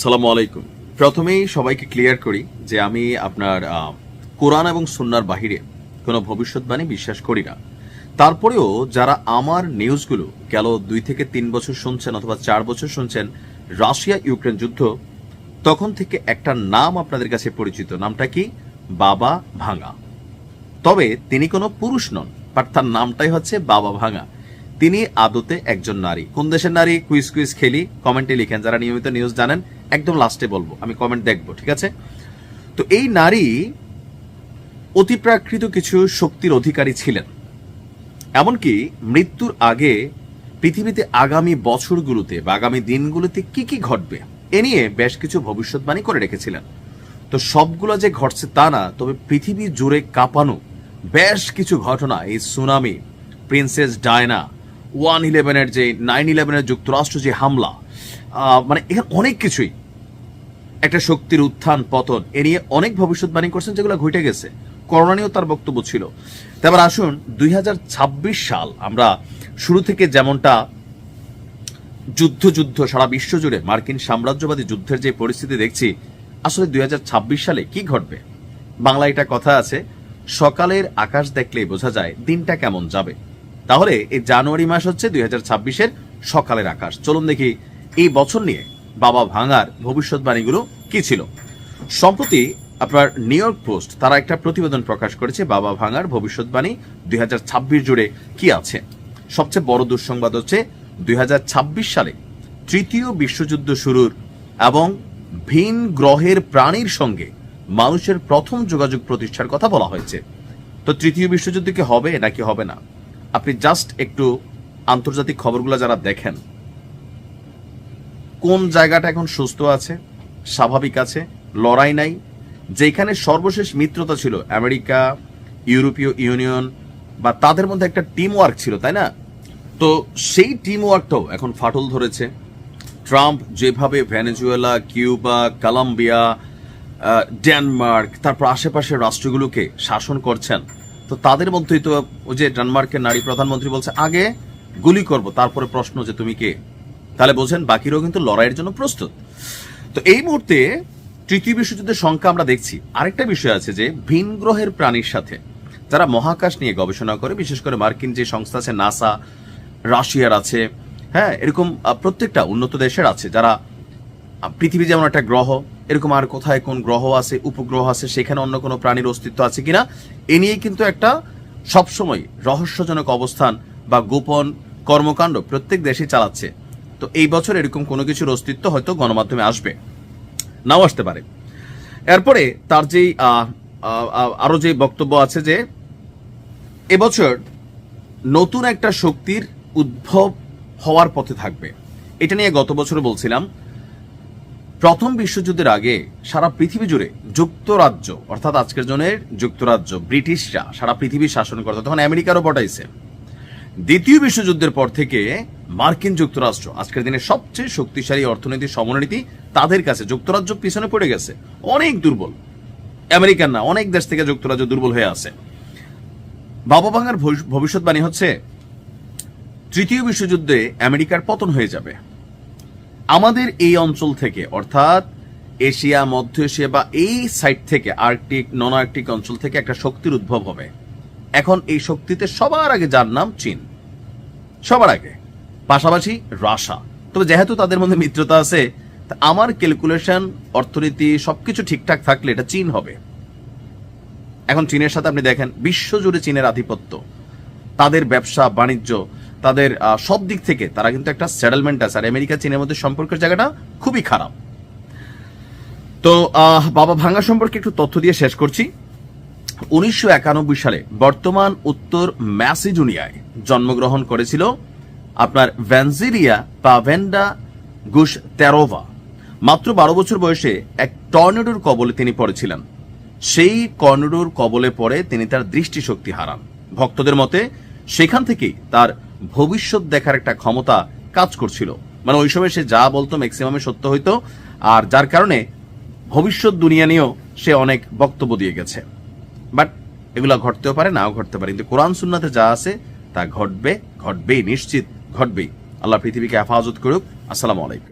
সালামু আলাইকুম। প্রথমেই সবাইকে ক্লিয়ার করি যে আমি আপনার কোরআন এবং সুন্নাহর বাহিরে কোনো ভবিষ্যৎবাণী বিশ্বাস করি না। তারপরেও যারা আমার নিউজগুলো গেল 2 থেকে 3 বছর শুনছেন অথবা 4 বছর শুনছেন, রাশিয়া ইউক্রেন যুদ্ধ, তখন থেকে একটা নাম আপনাদের কাছে পরিচিত। নামটা কি? বাবা ভাঙা। তবে তিনি কোনো পুরুষ নন, বাট তার নামটাই হচ্ছে বাবা ভাঙা। তিনি আদতে একজন নারী। কোন দেশের নারী? কুইজ খেলি, কমেন্টে লিখেন। যারা নিয়মিত নিউজ জানেন, একদম লাস্টে বলবো, আমি কমেন্ট দেখবো, ঠিক আছে? তো এই নারী অতিপ্রাকৃত কিছু শক্তির অধিকারী ছিলেন। এমনকি মৃত্যুর আগে পৃথিবীতে আগামী বছরগুলোতে বা আগামী দিনগুলোতে কি কি ঘটবে এ নিয়ে বেশ কিছু ভবিষ্যৎবাণী করে রেখেছিলেন। তো সবগুলো যে ঘটছে তা না, তবে পৃথিবী জুড়ে কাঁপানো বেশ কিছু ঘটনা, এই সুনামি, প্রিন্সেস ডায়না, 1/11-এর যে 9/11-এর যুক্তরাষ্ট্র যে হামলা, মানে এখানে অনেক কিছুই, একটা শক্তির উত্থান পতন, এ নিয়ে অনেক ভবিষ্যৎবাণী করছেন যেগুলো ঘটে গেছে। করোনা নিয়েও তার বক্তব্য ছিল। তারপর আসুন 2026 সাল, আমরা শুরু থেকে যেমনটা যুদ্ধ সারা বিশ্ব জুড়ে মার্কিন সাম্রাজ্যবাদী যুদ্ধের যে পরিস্থিতি দেখছি, আসলে 2026 সালে কি ঘটবে? বাংলায় একটা কথা আছে, সকালের আকাশ দেখলেই বোঝা যায় দিনটা কেমন যাবে। তাহলে এই জানুয়ারি মাস হচ্ছে 2026-এর সকালের আকাশ। চলুন দেখি এই বছর নিয়ে বাবা ভাঙার ভবিষ্যৎবাণীগুলো কি ছিল। সম্প্রতি আপনার নিউ ইয়র্ক পোস্ট তারা একটা প্রতিবেদন প্রকাশ করেছে বাবা ভাঙার ভবিষ্যৎবাণী 2026 জুড়ে কি আছে। সবচেয়ে বড় দুঃসংবাদ হচ্ছে 2026 সালে তৃতীয় বিশ্বযুদ্ধ শুরুর এবং ভিন গ্রহের প্রাণীর সঙ্গে মানুষের প্রথম যোগাযোগ প্রতিষ্ঠার কথা বলা হয়েছে। তো তৃতীয় বিশ্বযুদ্ধ কি হবে নাকি হবে না? আপনি জাস্ট একটু আন্তর্জাতিক খবরগুলো যারা দেখেন, কোন জায়গাটা এখন সুস্থ আছে, স্বাভাবিক আছে, লড়াই নাই। যেখানে সর্বশেষ মিত্রতা ছিল আমেরিকা, ইউরোপীয় ইউনিয়ন, বা তাদের মধ্যে একটা টিম ওয়ার্ক ছিল, তাই না? তো সেই টিম ওয়ার্কটাও এখন ফাটল ধরেছে। ট্রাম্প যেভাবে ভেনেজুয়েলা, কিউবা, কলম্বিয়া, ডেনমার্ক, তারপর আশেপাশের রাষ্ট্রগুলোকে শাসন করছেন, তো তাদের মধ্যেই তো ওই যে ডেনমার্কের নারী প্রধানমন্ত্রী বলছে আগে গুলি করব, তারপরে প্রশ্ন যে তুমি কে। তাহলে বোঝেন বাকিরাও কিন্তু লড়াইয়ের জন্য প্রস্তুত। তো এই মুহূর্তে তৃতীয় বিশ্বযুদ্ধের সংখ্যা আমরা দেখছি। আরেকটা বিষয় আছে যে ভিন গ্রহের প্রাণীর সাথে যারা মহাকাশ নিয়ে গবেষণা করে, বিশেষ করে মার্কিন যে সংস্থা আছে নাসা, রাশিয়ার আছে, হ্যাঁ, এরকম প্রত্যেকটা উন্নত দেশের আছে, যারা পৃথিবী যেমন একটা গ্রহ, এরকম আর কোথায় কোন গ্রহ আছে, উপগ্রহ আছে, সেখানে অন্য কোনো প্রাণীর অস্তিত্ব আছে কিনা এ নিয়ে কিন্তু একটা সবসময় রহস্যজনক অবস্থান বা গোপন কর্মকাণ্ড প্রত্যেক দেশই চালাচ্ছে। তো এই বছর এরকম কোনো কিছুর অস্তিত্ব হয়তো গণমাধ্যমে আসবে, নাও আসতে পারে। এরপরে তার যেই আরো যে বক্তব্য আছে যে এবছর নতুন একটা শক্তির উদ্ভব হওয়ার পথে থাকবে। এটা নিয়ে গত বছর বলছিলাম, প্রথম বিশ্বযুদ্ধের আগে সারা পৃথিবী জুড়ে যুক্তরাজ্য, অর্থাৎ আজকের জনের যুক্তরাজ্য, ব্রিটিশরা সারা পৃথিবী শাসন করত, তখন আমেরিকারও পটাইছে। দ্বিতীয় বিশ্বযুদ্ধের পর থেকে মার্কিন যুক্তরাষ্ট্র, আজকের দিনে সবচেয়ে শক্তিশালী অর্থনৈতিক সমরনীতি তাদের কাছে, যুক্তরাজ্য পিছনে পড়ে গেছে, অনেক দুর্বল। আমেরিকান না, অনেক দেশ থেকে যুক্তরাজ্য দুর্বল হয়ে আছে। বাবা ভাঙার ভবিষ্যৎবাণী হচ্ছে তৃতীয় বিশ্বযুদ্ধে আমেরিকার পতন হয়ে যাবে। আমাদের এই অঞ্চল থেকে, অর্থাৎ এশিয়া, মধ্য এশিয়া বা এই সাইড থেকে, আর্কটিক, নন আর্কটিক অঞ্চল থেকে একটা শক্তির উদ্ভব হবে। এখন এই শক্তিতে সবার আগে যার নাম চীন, সবার আগে, পাশাপাশি রাশিয়া। তবে যেহেতু তাদের মধ্যে মিত্রতা আছে, আমার ক্যালকুলেশন, অর্থনীতি সবকিছু ঠিকঠাক থাকলে এটা চীন হবে। এখন চীনের সাথে আপনি দেখেন বিশ্বজুড়ে চীনের আধিপত্য, তাদের ব্যবসা বাণিজ্য, তাদের সব দিক থেকে তারা কিন্তু একটা সেটেলমেন্ট আছে। আর আমেরিকা চীনের মধ্যে সম্পর্কের জায়গাটা খুবই খারাপ। তো বাবা ভাঙা সম্পর্কে একটু তথ্য দিয়ে শেষ করছি। 1991 সালে বর্তমান উত্তর ম্যাসিডোনিয়ায় জন্মগ্রহণ করেছিল আপনার ভ্যানজিরিয়া পাভেন্ডা গুশতেরোভা। মাত্র 12 বছর বয়সে এক টর্নেডোর কবলে তিনি পড়েছিলেন। সেই টর্নেডোর কবলে পড়ে তিনি তার দৃষ্টিশক্তি হারান। ভক্তদের মতে সেখান থেকেই তার ভবিষ্যৎ দেখার একটা ক্ষমতা কাজ করছিল। মানে ওই সময় সে যা বলতো ম্যাক্সিমামে সত্য হইতো, আর যার কারণে ভবিষ্যৎ দুনিয়া নিয়েও সে অনেক বক্তব্য দিয়ে গেছে। বাট এগুলা ঘটতেও পারে, নাও ঘটতে পারে, কিন্তু কোরআন সুন্নাতে যা আছে তা ঘটবে, ঘটবেই, নিশ্চিত ঘটবেই। আল্লাহ পৃথিবীকে হেফাজত করুক। আসসালামু আলাইকুম।